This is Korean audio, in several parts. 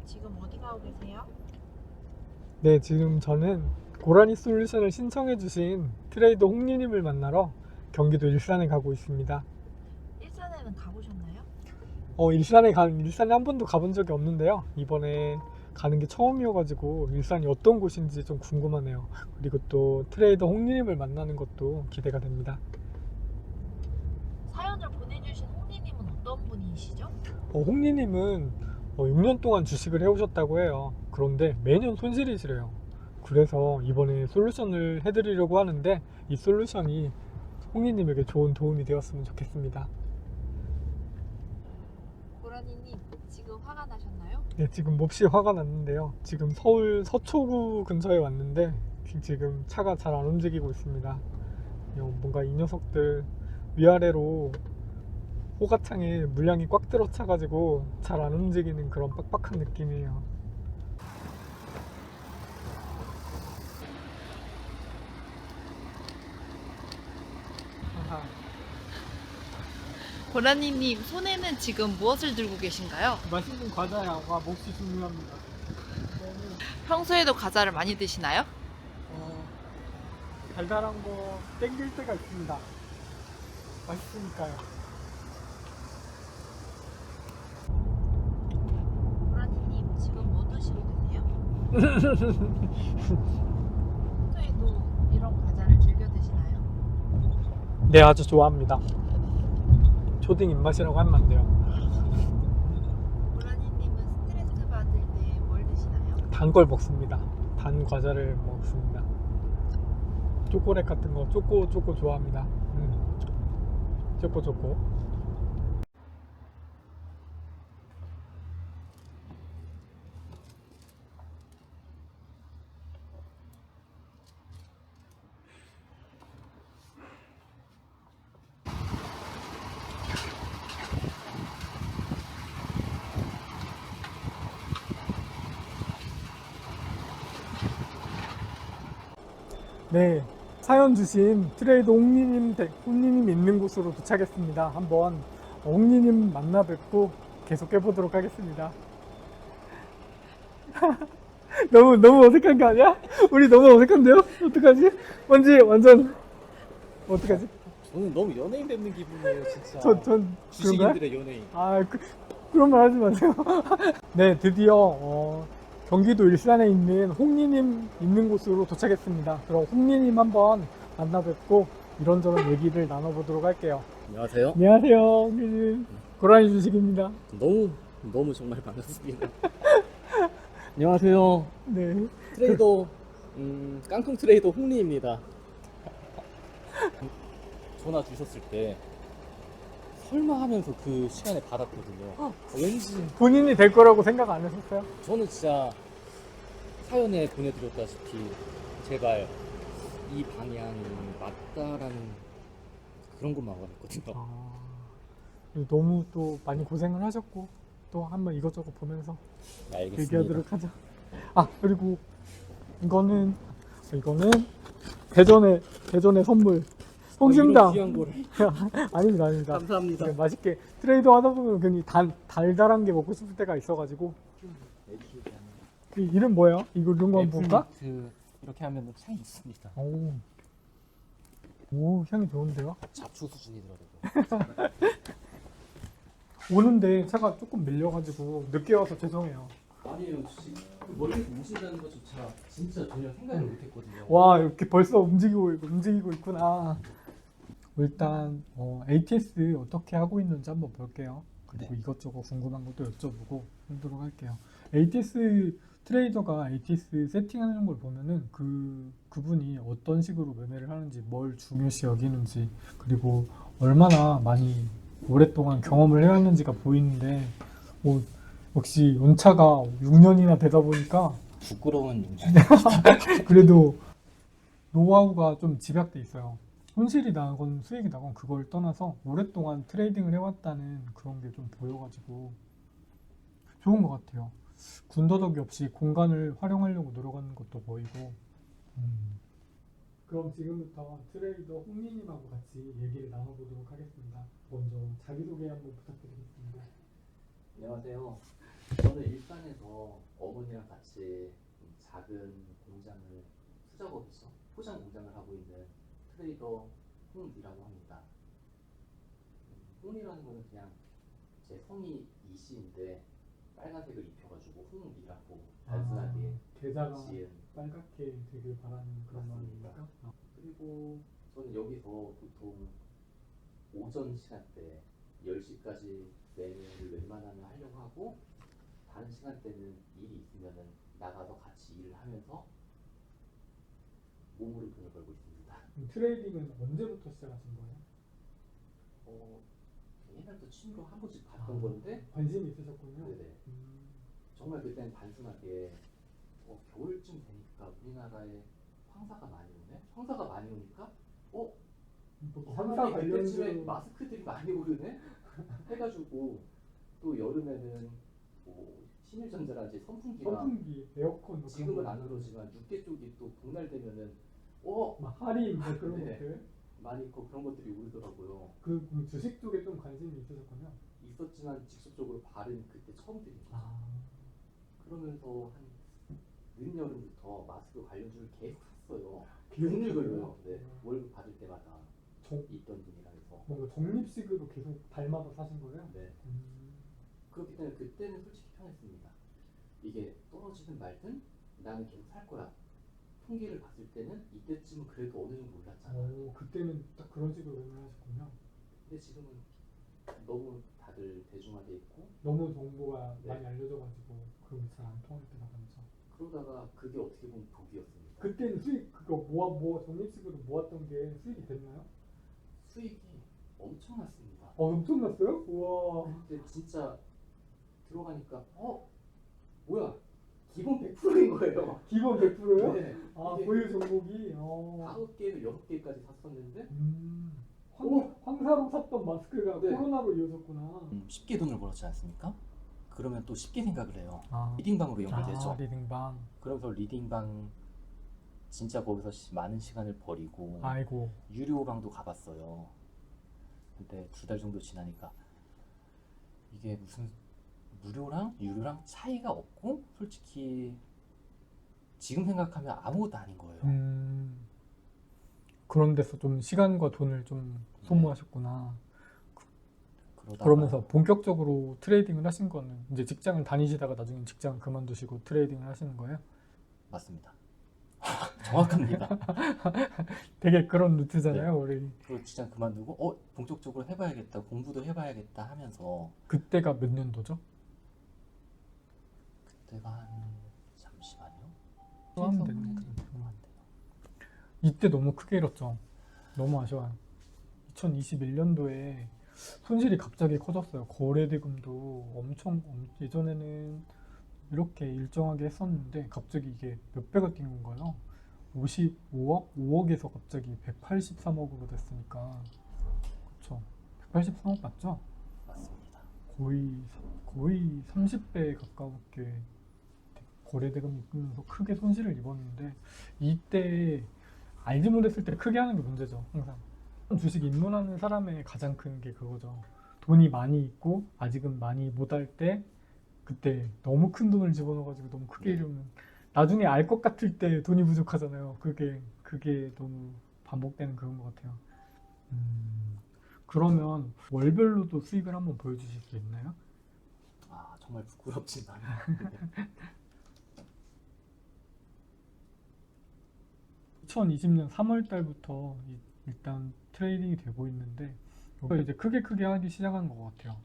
지금 어디 가고 계세요? 네, 지금 저는 고라니 솔루션을 신청해주신 트레이더 홍리님을 만나러 경기도 일산에 가고 있습니다. 일산에는 가보셨나요? 일산에 한 번도 가본 적이 없는데요. 이번에 가는 게 처음이어가지고 일산이 어떤 곳인지 좀 궁금하네요. 그리고 또 트레이더 홍리님을 만나는 것도 기대가 됩니다. 사연을 보내주신 홍리님은 어떤 분이시죠? 홍리님은 6년 동안 주식을 해오셨다고 해요. 그런데 매년 손실이시래요. 그래서 이번에 솔루션을 해드리려고 하는데 이 솔루션이 홍리님에게 좋은 도움이 되었으면 좋겠습니다. 고라니님, 지금 화가 나셨나요? 네, 지금 몹시 화가 났는데요. 지금 서울 서초구 근처에 왔는데 지금 차가 잘 안 움직이고 있습니다. 뭔가 이 녀석들 위아래로 호가창에 물량이 꽉 들어차가지고 잘 안 움직이는 그런 빡빡한 느낌이에요. 고라니님, 손에는 지금 무엇을 들고 계신가요? 맛있는 과자야. 와, 몹시 중요합니다. 평소에도 과자를 많이 드시나요? 달달한 거 땡길 때가 있습니다. 맛있으니까요. 고라니님, 지금 뭐 드시고 계세요? 평소에도 이런 과자를 즐겨 드시나요? 네, 아주 좋아합니다. 초딩 입맛이라고 하면 안 돼요. 고라니님은 스트레스 받을 때 뭘 드시나요? 단 걸 먹습니다. 단 과자를 먹습니다. 초콜릿 같은 거 초코 좋아합니다. 초코. 네, 사연 주신 트레이더 홍리님 있는 곳으로 도착했습니다. 한번 홍리님 만나 뵙고 계속 해보도록 하겠습니다. 너무 어색한 거 아니야? 우리 너무 어색한데요? 어떡하지? 완전 어떡하지? 저는 너무 연예인 뵙는 기분이에요, 진짜. 전 그런가요? 주식인들의 연예인. 그런 말 하지 마세요. 네, 드디어 경기도 일산에 있는 홍리님 있는 곳으로 도착했습니다. 그럼 홍리님 한번 만나 뵙고 이런저런 얘기를 나눠보도록 할게요. 안녕하세요. 안녕하세요, 홍리님. 고라니 주식입니다. 너무 정말 반갑습니다. 안녕하세요. 네. 트레이더, 깡통 트레이더 홍리입니다. 전화 주셨을 때 설마 하면서 그 시간에 받았거든요. 왠지 본인이 될 거라고 생각 안 하셨어요? 저는 진짜 사연에 보내드렸다시피 제발 이 방향이 맞다라는 그런 것만 원했거든요. 너무 또 많이 고생을 하셨고 또 한번 이것저것 보면서 네, 알겠습니다. 얘기하도록 하죠. 그리고 이거는 대전의 선물 이런 홍심당. 귀한 거를 아닙니다. 감사합니다. 네, 맛있게 트레이더 하다 보면 괜히 달달한 게 먹고 싶을 때가 있어가지고. 그 이름 뭐예요? 이런 거 한번 볼까? 이렇게 하면 향이 있습니다. 오, 향이 좋은데요? 잡초 수준이더라고요. 오는데 차가 조금 밀려가지고 늦게 와서 죄송해요. 아니에요, 멀리서 오신다는 것조차 진짜 전혀 생각을 못했거든요. 와, 이렇게 벌써 움직이고 있구나. 일단 ATS 어떻게 하고 있는지 한번 볼게요. 그리고 네. 이것저것 궁금한 것도 여쭤보고 하도록 할게요. ATS 트레이더가 ATS 세팅하는 걸 보면은 그분이 어떤 식으로 매매를 하는지, 뭘 중요시 여기는지, 그리고 얼마나 많이 오랫동안 경험을 해왔는지가 보이는데, 역시 연차가 6년이나 되다 보니까 부끄러운 그래도 노하우가 좀 집약돼 있어요. 손실이 나건 수익이 나건 그걸 떠나서 오랫동안 트레이딩을 해왔다는 그런 게 좀 보여가지고 좋은 것 같아요. 군더더기 없이 공간을 활용하려고 노력하는 것도 보이고. 그럼 지금부터 트레이더 홍리님하고 같이 얘기를 나눠보도록 하겠습니다. 먼저 자기소개 한번 부탁드리겠습니다. 안녕하세요. 저는 일산에서 어머니랑 같이 작은 공장을 수작업이죠. 포장 공장을 하고 있는 트레이더 홍이라고 합니다. 홍이라는 거는 그냥 제 성이 이씨인데 빨간색을 입혀가지고 홍이라고 단순하게 계좌가 지은. 빨갛게 되길 바라는 그런 맞습니다. 마음입니까? 그리고 저는 여기서 보통 오전 시간대 10시까지 매매를 웬만하면 하려고 하고, 다른 시간대는 일이 있으면은 나가서 같이 일을 하면서 몸으로 돈을 벌고 있습니다. 트레이딩은 언제부터 시작하신 거예요? 옛날부터 취미로 한 번씩 봤던 건데, 관심이 있으셨군요. 네네. 정말 그때는 단순하게 겨울쯤 되니까 우리나라에 황사가 많이 오네? 황사가 많이 오니까 황사 이상하게 그때쯤에 관련주로 마스크들이 많이 오르네? 해가지고 또 여름에는 뭐 신일전자라든지 선풍기가 선풍기, 에어컨 뭐 지금은 그런 안 거. 그러지만 6개 쪽이 또 복날 되면은 막 할인 뭐 그런 네. 것들. 많이 그런 것들이 오르더라고요. 그 주식 쪽에 좀 관심이 있으셨군요. 있었지만 직접적으로 발은 그때 처음 들인 거죠. 아, 그러면서 한 늦여름부터 마스크 관련주를 계속 샀어요. 계속 종류별로요. 샀어요? 네. 월급 받을 때마다 정, 있던 돈이라 해서. 뭔가 적립식으로 계속 달마다 사신 거예요? 네. 음. 그렇기 때문에 그때는 솔직히 편했습니다. 이게 떨어지든 말든 나는 계속 살 거야. 통계를 봤을 때는 이때쯤은 그래도 어느 정도 올랐잖아. 그때는 딱 그런 식으로 매매하셨군요. 근데 지금은 너무 다들 대중화돼 있고, 너무 정보가 네. 많이 알려져가지고 그런 게 잘 안 통할 때가 많죠. 그러다가 그게 어떻게 보면 독이었습니다. 그때는 수익 그거 모아 적립식으로 모았던 게 수익이 됐나요? 수익이 엄청났습니다. 엄청났어요? 우와. 근데 진짜 들어가니까 뭐야, 기본 100%인 거예요. 기본 100%요? 네. 아, 이게 보유 종목이. 5개에서 6개까지 샀었는데 황사로 샀던 마스크가 네. 코로나로 이어졌구나. 쉽게 돈을 벌었지 않습니까? 그러면 또 쉽게 생각을 해요. 아, 리딩방으로 연결되죠. 리딩방. 그러면서 리딩방 진짜 거기서 많은 시간을 버리고 아이고. 유료방도 가봤어요. 근데 2달 정도 지나니까 이게 무슨 무료랑 유료랑 차이가 없고, 솔직히 지금 생각하면 아무것도 아닌 거예요. 그런 데서 좀 시간과 돈을 좀 소모하셨구나. 그러다가 그러면서 본격적으로 트레이딩을 하신 거는 이제 직장을 다니시다가 나중에 직장 그만두시고 트레이딩을 하시는 거예요? 맞습니다. 정확합니다. 되게 그런 루트잖아요, 우리. 그리고 직장 그만두고 본격적으로 해봐야겠다, 공부도 해봐야겠다 하면서, 그때가 몇 년도죠? 그때가 한 잠시만요. 또 하면 되네. 이때 너무 크게 잃었죠. 너무 아쉬워요. 2021년도에 손실이 갑자기 커졌어요. 거래대금도 예전에는 이렇게 일정하게 했었는데 갑자기 이게 몇 배가 뛴 건가요? 55억? 5억에서 갑자기 183억으로 됐으니까, 그쵸? 183억 맞죠? 맞습니다. 거의 30배 가깝게 거래대금이 있으면서 크게 손실을 입었는데, 이때 알지 못했을 때 크게 하는 게 문제죠. 항상 주식 입문하는 사람의 가장 큰 게 그거죠. 돈이 많이 있고 아직은 많이 못할 때, 그때 너무 큰 돈을 집어넣어가지고 너무 크게 잃으면 나중에 알 것 같을 때 돈이 부족하잖아요. 그게 너무 반복되는 그런 것 같아요. 그러면 월별로도 수익을 한번 보여주실 수 있나요? 정말 부끄럽지만 2020년 3월 달부터 일단 트레이딩이 되고 있는데, 여기가 이제 크게 하기 시작한 것 같아요.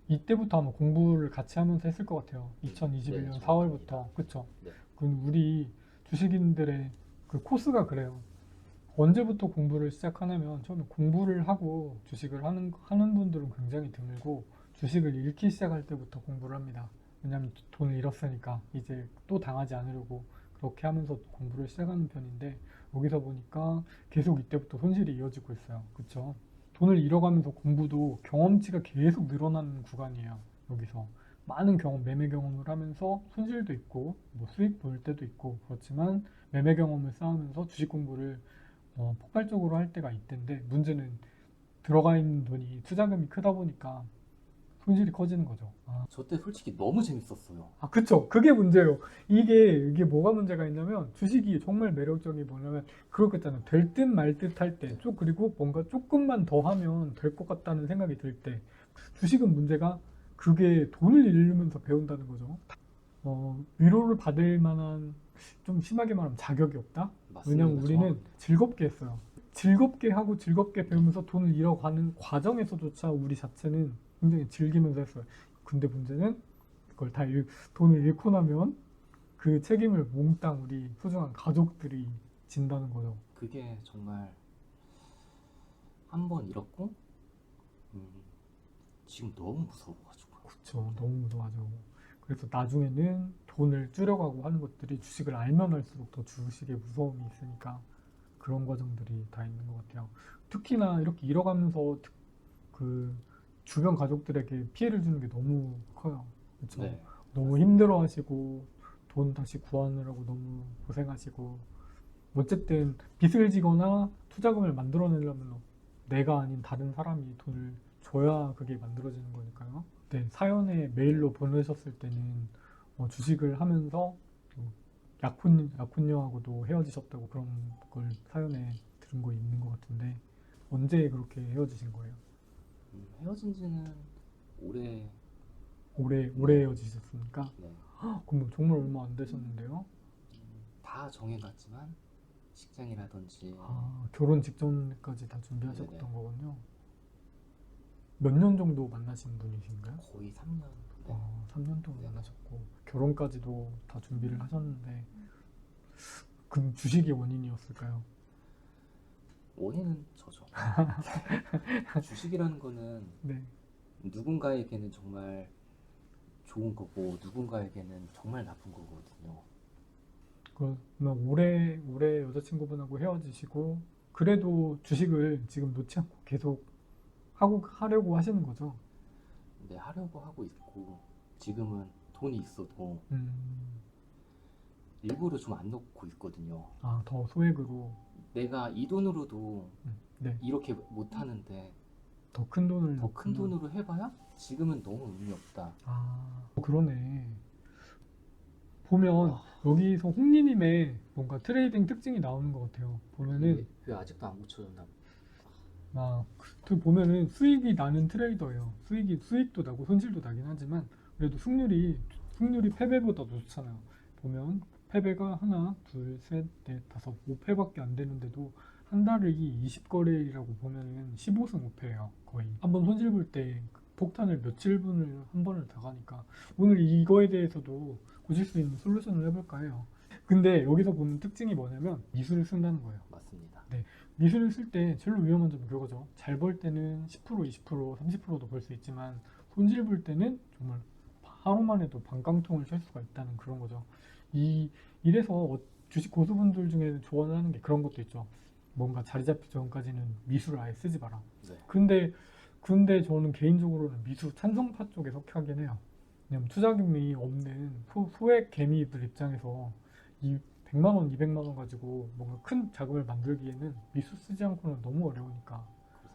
이때부터 아마 공부를 같이 하면서 했을 것 같아요. 2021년 네, 4월부터. 그쵸? 네. 우리 주식인들의 그 코스가 그래요. 언제부터 공부를 시작하냐면, 처음에 공부를 하고 주식을 하는 분들은 굉장히 드물고, 주식을 잃기 시작할 때부터 공부를 합니다. 왜냐하면 돈을 잃었으니까 이제 또 당하지 않으려고 그렇게 하면서 공부를 시작하는 편인데, 여기서 보니까 계속 이때부터 손실이 이어지고 있어요. 그쵸? 돈을 잃어가면서 공부도 경험치가 계속 늘어나는 구간이에요. 여기서 많은 매매 경험을 하면서 손실도 있고 뭐 수익 볼 때도 있고, 그렇지만 매매 경험을 쌓으면서 주식 공부를 폭발적으로 할 때가 있던데, 문제는 들어가 있는 돈이 투자금이 크다 보니까 손실이 커지는 거죠. 저 때 솔직히 너무 재밌었어요. 그쵸. 그게 문제예요. 이게 뭐가 문제가 있냐면 주식이 정말 매력적인 게 뭐냐면 그렇게 있잖아요. 될 듯 말 듯 할 때, 그리고 뭔가 조금만 더 하면 될 것 같다는 생각이 들 때, 주식은 문제가 그게 돈을 잃으면서 배운다는 거죠. 위로를 받을 만한, 좀 심하게 말하면 자격이 없다? 맞습니다. 왜냐면 우리는 즐겁게 했어요. 즐겁게 하고 즐겁게 배우면서 돈을 잃어가는 과정에서조차 우리 자체는 굉장히 즐기면서 했어요. 근데 문제는 그걸 돈을 잃고 나면 그 책임을 몽땅 우리 소중한 가족들이 진다는 거죠. 그게 정말 한 번 잃었고 지금 너무 무서워가지고. 그쵸. 너무 무서워하죠. 그래서 나중에는 돈을 줄여가고 하는 것들이 주식을 알면 알수록 더 주식의 무서움이 있으니까 그런 과정들이 다 있는 것 같아요. 특히나 이렇게 잃어가면서 그 주변 가족들에게 피해를 주는 게 너무 커요. 그렇죠? 네. 너무 힘들어하시고 돈 다시 구하느라고 너무 고생하시고 어쨌든 빚을 지거나 투자금을 만들어내려면 내가 아닌 다른 사람이 돈을 줘야 그게 만들어지는 거니까요. 네, 사연에 메일로 보내셨을 때는 주식을 하면서 약혼녀하고도 헤어지셨다고 그런 걸 사연에 들은 거 있는 것 같은데 언제 그렇게 헤어지신 거예요? 헤어진 지는 올해. 올해 헤어지셨습니까? 네. 그럼 정말 얼마 안 되셨는데요? 다 정해놨지만 직장이라든지 결혼 직전까지 다 준비하셨던 네네. 거군요. 몇 년 정도 만나신 분이신가요? 거의 3년. 네. 3년 동안 네. 만나셨고 결혼까지도 다 준비를 하셨는데 그 주식이 원인이었을까요? 원인은 저죠. 주식이라는 거는 네. 누군가에게는 정말 좋은 거고 누군가에게는 정말 나쁜 거거든요. 그러면 올해 여자친구분하고 헤어지시고 그래도 주식을 지금 놓지 않고 계속 하려고 하시는 거죠? 네, 하려고 하고 있고 지금은 돈이 있어도 일부러 좀 안 넣고 있거든요. 더 소액으로. 내가 이 돈으로도 네. 이렇게 못 하는데 더 큰 돈을 더 큰 돈으로 해봐야 지금은 너무 의미 없다. 그러네. 보면 여기서 홍리님의 뭔가 트레이딩 특징이 나오는 것 같아요. 보면은 왜 아직도 안 고쳐졌나? 보면은 수익이 나는 트레이더예요. 수익도 나고 손실도 나긴 하지만 그래도 승률이 패배보다 더 좋잖아요. 보면 패배가 하나, 둘, 셋, 넷, 다섯, 5패밖에 안 되는데도 한 달이 20거래일이라고 보면은 15승 5패예요. 거의. 한번 손실 볼 때 폭탄을 며칠 분을 한 번을 다 가니까 오늘 이거에 대해서도 고칠 수 있는 솔루션을 해볼까 해요. 근데 여기서 보는 특징이 뭐냐면 미술을 쓴다는 거예요. 맞습니다. 미술을 쓸 때 제일 위험한 점이 그거죠. 잘 벌 때는 10%, 20%, 30%도 벌 수 있지만 손실 볼 때는 정말 하루만 해도 반깡통을 칠 수가 있다는 그런 거죠. 이래서 주식 고수분들 중에 조언하는 게 그런 것도 있죠. 뭔가 자리 잡기 전까지는 미술을 아예 쓰지 마라. 네. 근데 저는 개인적으로는 미술 찬성파 쪽에 속하긴 해요. 왜냐면 투자금이 없는 소액 개미들 입장에서 이 100만 원, 200만 원 가지고 뭔가 큰 자금을 만들기에는 미술 쓰지 않고는 너무 어려우니까.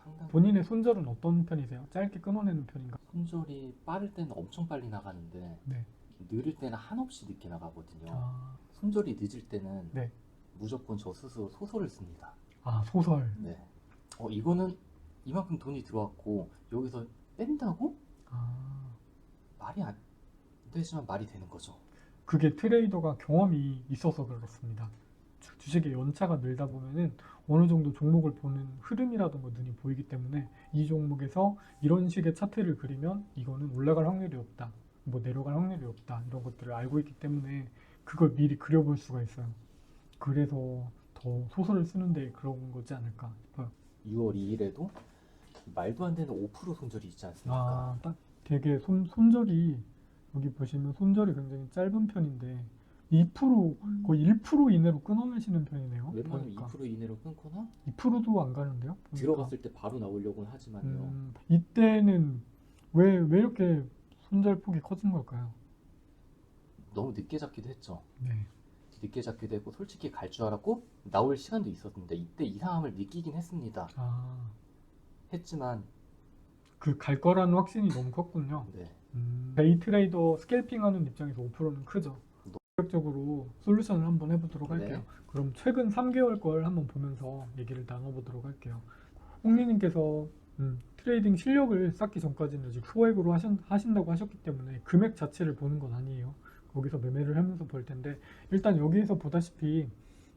상당히 본인의 손절은 어떤 편이세요? 짧게 끊어내는 편인가? 손절이 빠를 때는 엄청 빨리 나가는데 네. 느릴 때는 한없이 늦게 나가거든요. 아, 손절이 늦을 때는 네. 무조건 저 스스로 소설을 씁니다. 소설. 네. 이거는 이만큼 돈이 들어왔고 여기서 뺀다고? 말이 안 되지만 말이 되는 거죠. 그게 트레이더가 경험이 있어서 그렇습니다. 주식의 연차가 늘다 보면은 어느 정도 종목을 보는 흐름이라든가 눈이 보이기 때문에 이 종목에서 이런 식의 차트를 그리면 이거는 올라갈 확률이 없다, 뭐 내려갈 확률이 없다, 이런 것들을 알고 있기 때문에 그걸 미리 그려볼 수가 있어요. 그래서 더 소설을 쓰는데 그런 거지 않을까 싶어요. 6월 2일에도 말도 안 되는 5% 손절이 있지 않습니까? 딱 되게 손절이 여기 보시면 손절이 굉장히 짧은 편인데 2% 거의 1% 이내로 끊어내시는 편이네요. 웬만하면 보니까 2% 이내로 끊거나 2%도 안 가는데요. 보니까. 들어갔을 때 바로 나오려고는 하지만요. 이때는 왜 이렇게 손절 폭이 커진 걸까요? 너무 늦게 잡기도 했죠. 네. 늦게 잡기도 했고 솔직히 갈 줄 알았고 나올 시간도 있었는데 이때 이상함을 느끼긴 했습니다. 했지만 그 갈 거라는 확신이 너무 컸군요. 네. 데이 트레이더 스캘핑하는 입장에서 5%는 크죠. 본격적으로 솔루션을 한번 해보도록 할게요. 네. 그럼 최근 3개월 걸 한번 보면서 얘기를 나눠보도록 할게요. 홍리님께서 트레이딩 실력을 쌓기 전까지는 아직 소액으로 하신다고 하셨기 때문에 금액 자체를 보는 건 아니에요. 거기서 매매를 하면서 볼 텐데 일단 여기에서 보다시피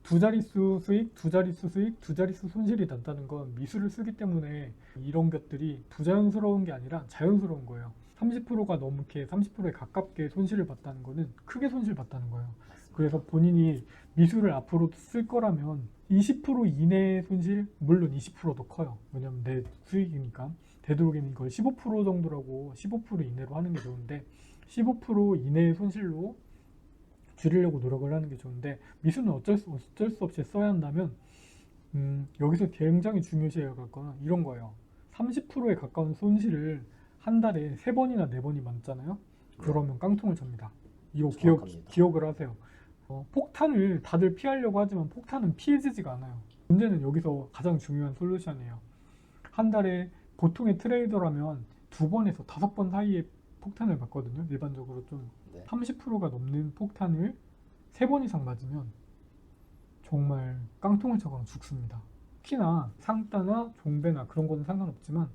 두 자릿수 수익, 두 자릿수 수익, 두 자릿수 손실이 난다는 건 미수를 쓰기 때문에 이런 것들이 부자연스러운 게 아니라 자연스러운 거예요. 30%가 넘게 30%에 가깝게 손실을 봤다는 거는 크게 손실 봤다는 거예요. 그래서 본인이 미수를 앞으로 쓸 거라면 20% 이내의 손실, 물론 20%도 커요. 왜냐면 내 수익이니까. 되도록이면 이걸 15% 정도라고 15% 이내로 하는 게 좋은데 15% 이내의 손실로 줄이려고 노력을 하는 게 좋은데 미수는 어쩔 수 없이 써야 한다면 여기서 굉장히 중요시해야 할 거는 이런 거예요. 30%에 가까운 손실을 한 달에 3번이나 4번이 많잖아요. 그러면 깡통을 찹니다. 이거 기억을 하세요. 폭탄을 다들 피하려고 하지만 폭탄은 피해지지가 않아요. 문제는 여기서 가장 중요한 솔루션이에요. 한 달에 보통의 트레이더라면 2번에서 5번 사이에 폭탄을 맞거든요. 일반적으로 좀 네. 30%가 넘는 폭탄을 3번 이상 맞으면 정말 깡통을 쳐서 죽습니다. 특히나 상따나 종배나 그런 거는 상관없지만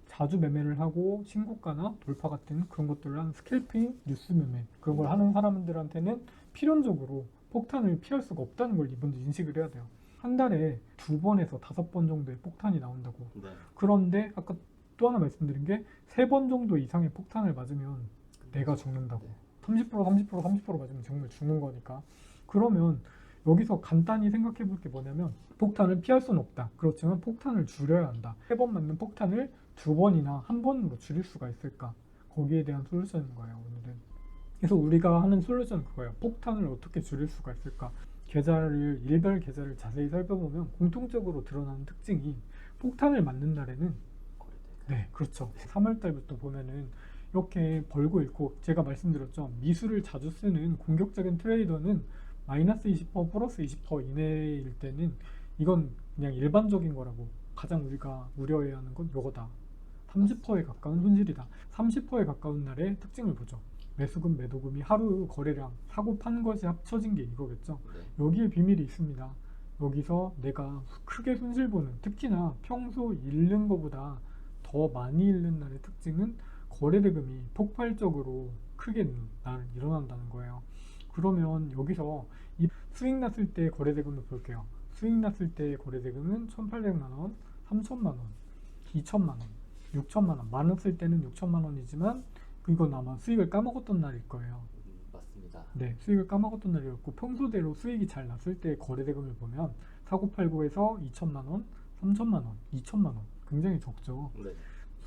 자주 매매를 하고 신고가나 돌파 같은 그런 것들을 하는 스캘핑, 뉴스 매매 그런 걸 하는 사람들한테는 필연적으로 폭탄을 피할 수가 없다는 걸 먼저 인식을 해야 돼요. 한 달에 2번에서 5번 정도의 폭탄이 나온다고. 네. 그런데 아까 또 하나 말씀드린 게 3번 정도 이상의 폭탄을 맞으면 내가 죽는다고. 30% 맞으면 정말 죽는 거니까. 그러면 여기서 간단히 생각해 볼 게 뭐냐면 폭탄을 피할 수는 없다. 그렇지만 폭탄을 줄여야 한다. 3번 맞는 폭탄을 2번이나 1번으로 줄일 수가 있을까? 거기에 대한 솔루션인 거예요, 오늘은. 그래서 우리가 하는 솔루션은 그거예요. 폭탄을 어떻게 줄일 수가 있을까? 일별 계좌를 자세히 살펴보면 공통적으로 드러나는 특징이 폭탄을 맞는 날에는 네, 그렇죠. 3월달부터 보면은 이렇게 벌고 있고 제가 말씀드렸죠. 미수를 자주 쓰는 공격적인 트레이더는 마이너스 20% 플러스 20% 이내일 때는 이건 그냥 일반적인 거라고. 가장 우리가 우려해야 하는 건 이거다. 30%에 가까운 손실이다. 30%에 가까운 날의 특징을 보죠. 매수금, 매도금이 하루 거래량, 사고 판 것이 합쳐진 게 이거겠죠. 네. 여기에 비밀이 있습니다. 여기서 내가 크게 손실 보는, 특히나 평소 잃는 것보다 더 많이 잃는 날의 특징은 거래대금이 폭발적으로 크게 일어난다는 거예요. 그러면 여기서 이 수익 났을 때 거래대금을 볼게요. 수익 났을 때 거래대금은 1,800만 원, 3,000만 원, 2,000만 원, 6,000만 원. 많았을 때는 6,000만 원이지만 이건 아마 수익을 까먹었던 날일 거예요. 맞습니다. 네, 수익을 까먹었던 날이었고 평소대로 수익이 잘 났을 때 거래대금을 보면 사고팔고에서 2,000만 원, 3,000만 원, 2,000만 원 굉장히 적죠. 네.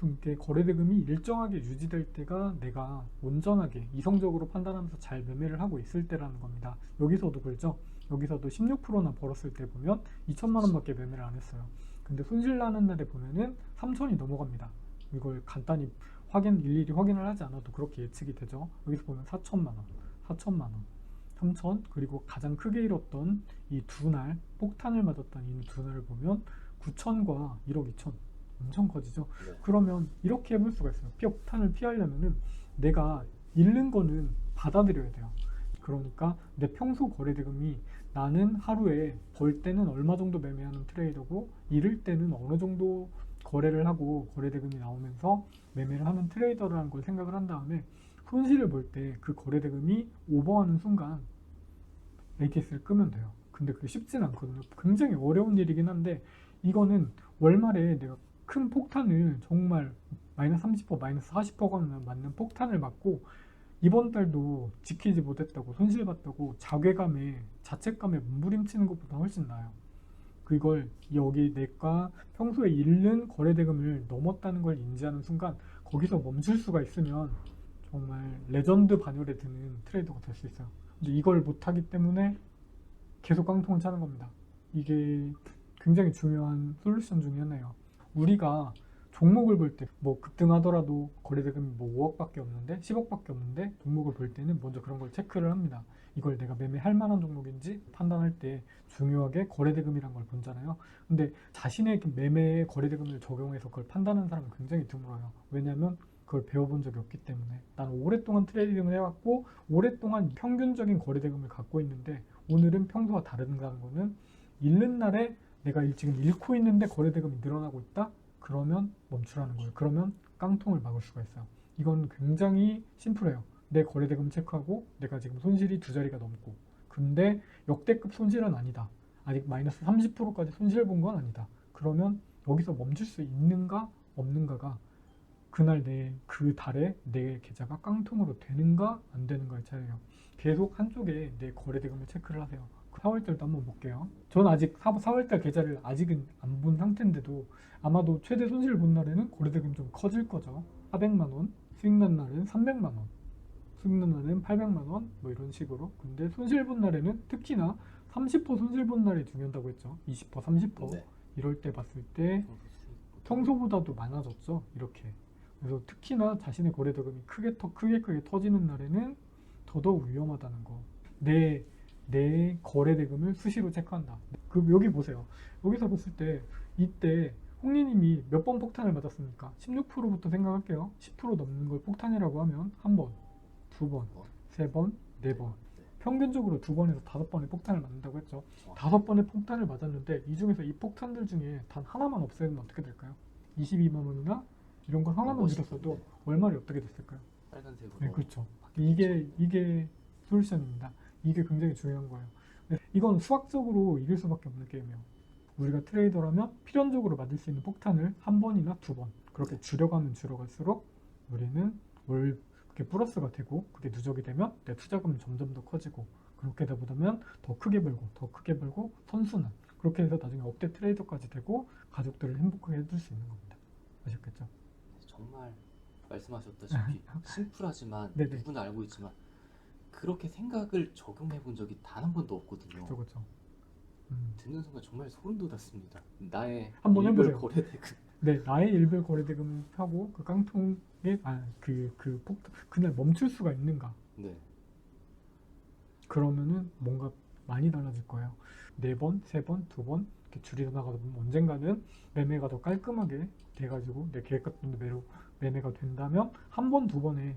이렇게 거래대금이 일정하게 유지될 때가 내가 온전하게 이성적으로 판단하면서 잘 매매를 하고 있을 때라는 겁니다. 여기서도 그렇죠. 여기서도 16%나 벌었을 때 보면 2,000만 원밖에 매매를 안 했어요. 근데 손실 나는 날에 보면은 3,000이 넘어갑니다. 이걸 간단히 일일이 확인을 하지 않아도 그렇게 예측이 되죠. 여기서 보면 4,000만 원, 4,000만 원, 3,000 그리고 가장 크게 잃었던 이 두 날 폭탄을 맞았던 이 두 날을 보면 9,000과 1억 2천 엄청 커지죠. 네. 그러면 이렇게 해볼 수가 있어요. 폭탄을 피하려면은 내가 잃는 거는 받아들여야 돼요. 그러니까 내 평소 거래대금이 나는 하루에 벌 때는 얼마 정도 매매하는 트레이더고 잃을 때는 어느 정도 거래를 하고 거래대금이 나오면서 매매를 하는 트레이더라는 걸 생각을 한 다음에 손실을 볼 때 그 거래대금이 오버하는 순간 ATS를 끄면 돼요. 근데 그게 쉽진 않거든요. 굉장히 어려운 일이긴 한데 이거는 월말에 내가 큰 폭탄을 정말 마이너스 30%, 마이너스 40%가 맞는 폭탄을 맞고 이번 달도 지키지 못했다고 손실 봤다고 자책감에 몸부림치는 것보다 훨씬 나아요. 그걸 여기 내가 평소에 잃는 거래대금을 넘었다는 걸 인지하는 순간 거기서 멈출 수가 있으면 정말 레전드 반열에 드는 트레이더가 될 수 있어요. 근데 이걸 못하기 때문에 계속 깡통을 차는 겁니다. 이게 굉장히 중요한 솔루션 중에 하나예요. 우리가 종목을 볼 때 뭐 급등하더라도 거래대금이 뭐 5억밖에 없는데 10억밖에 없는데 종목을 볼 때는 먼저 그런 걸 체크를 합니다. 이걸 내가 매매할 만한 종목인지 판단할 때 중요하게 거래대금이란 걸 본잖아요. 근데 자신의 매매에 거래대금을 적용해서 그걸 판단하는 사람은 굉장히 드물어요. 왜냐하면 그걸 배워본 적이 없기 때문에. 나는 오랫동안 트레이딩을 해왔고 오랫동안 평균적인 거래대금을 갖고 있는데 오늘은 평소와 다른다는 거는 잃는 날에 내가 지금 잃고 있는데 거래대금이 늘어나고 있다? 그러면 멈추라는 거예요. 그러면 깡통을 막을 수가 있어요. 이건 굉장히 심플해요. 내 거래대금 체크하고 내가 지금 손실이 2자리가 넘고 근데 역대급 손실은 아니다. 아직 마이너스 30%까지 손실 본 건 아니다. 그러면 여기서 멈출 수 있는가 없는가가 그날 그 달에 내 계좌가 깡통으로 되는가 안 되는가의 차이예요. 계속 한쪽에 내 거래대금을 체크를 하세요. 4월달도 한번 볼게요. 전 아직 4월달 계좌를 아직은 안 본 상태인데도 아마도 최대 손실 본 날에는 거래대금이 좀 커질 거죠. 400만원, 수익 난 날에는 300만원, 수익 난 날에는 800만원 뭐 이런 식으로. 근데 손실 본 날에는 특히나 30% 손실 본 날이 중요하다고 했죠. 20%, 30% 네. 이럴 때 봤을 때 평소보다도 많아졌죠. 이렇게. 그래서 특히나 자신의 거래대금이 크게 터지는 날에는 더더욱 위험하다는 거. 내 거래대금을 수시로 체크한다. 여기 보세요. 여기서 봤을 때 이때 홍리님이 몇 번 폭탄을 맞았습니까? 16%부터 생각할게요. 10% 넘는 걸 폭탄이라고 하면 한 번, 두 번, 세 번, 네 번. 평균적으로 2번에서 5번의 폭탄을 맞는다고 했죠. 5번의 폭탄을 맞았는데 이 중에서 이 폭탄들 중에 단 하나만 없애면 어떻게 될까요? 22만 원이나 이런 거 하나만 잃었어도 월말이 어떻게 됐을까요? 빨간색으로. 네, 그렇죠. 이게 솔루션입니다. 이게 굉장히 중요한 거예요. 이건 수학적으로 이길 수밖에 없는 게임이에요. 우리가 트레이더라면 필연적으로 맞을 수 있는 폭탄을 한 번이나 2번 그렇게 줄여가면 줄여갈수록 우리는 그게 플러스가 되고 그게 누적이 되면 내 투자금은 점점 더 커지고 그렇게 되다 보면 더 크게 벌고 선순환 그렇게 해서 나중에 억대 트레이더까지 되고 가족들을 행복하게 해줄 수 있는 겁니다. 아셨겠죠? 정말 말씀하셨다시피 심플하지만 네네. 누구나 알고 있지만 그렇게 생각을 적용해 본 적이 단 한 번도 없거든요. 그렇죠. 듣는 순간 정말 소름 돋았습니다. 나의 한번 일별 해보세요. 거래대금. 네, 나의 일별 거래대금을 펴고 그 깡통에 그날 멈출 수가 있는가? 네. 그러면은 뭔가 많이 달라질 거예요. 4번, 3번, 2번 이렇게 줄이다 나가다 보면 언젠가는 매매가 더 깔끔하게 돼가지고 내 계획 같은 대로 매매가 된다면 한 번, 2번에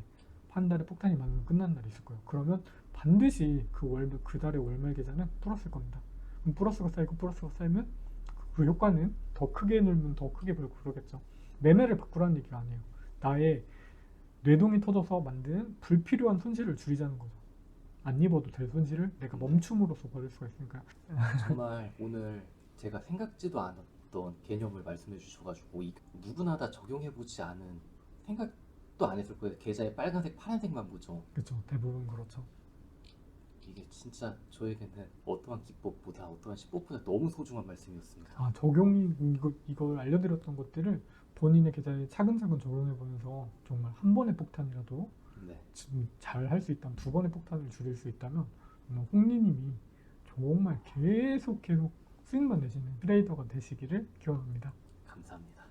한 달에 폭탄이 맞으면 끝나는 날이 있을 거예요. 그러면 반드시 그 달의 월말 계좌는 플러스일 겁니다. 그럼 플러스가 쌓이면 그 효과는 더 크게 늘면 더 크게 벌고 그러겠죠. 매매를 바꾸라는 얘기가 아니에요. 나의 뇌동이 터져서 만든 불필요한 손실을 줄이자는 거죠. 안 입어도 될 손실을 내가 멈춤으로써 벌일 수가 있으니까. 정말 오늘 제가 생각지도 않았던 개념을 말씀해 주셔가지고 누구나 다 적용해 보지 않은 생각도 안 했을 거예요. 계좌에 빨간색, 파란색만 보죠. 그렇죠. 대부분 그렇죠. 이게 진짜 저에게는 어떠한 기법보다 어떠한 시법보다 너무 소중한 말씀이었습니다. 아, 이걸 알려드렸던 것들을 본인의 계좌에 차근차근 적용해보면서 정말 한 번의 폭탄이라도 네. 잘 할 수 있다면 2번의 폭탄을 줄일 수 있다면 정말 홍리님이 정말 계속 수익만 내시는 트레이더가 되시기를 기원합니다. 감사합니다.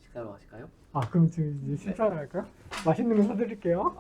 식사로 가실까요? 아, 그럼 지금 이제 식사를 할까요? 맛있는 거 사드릴게요.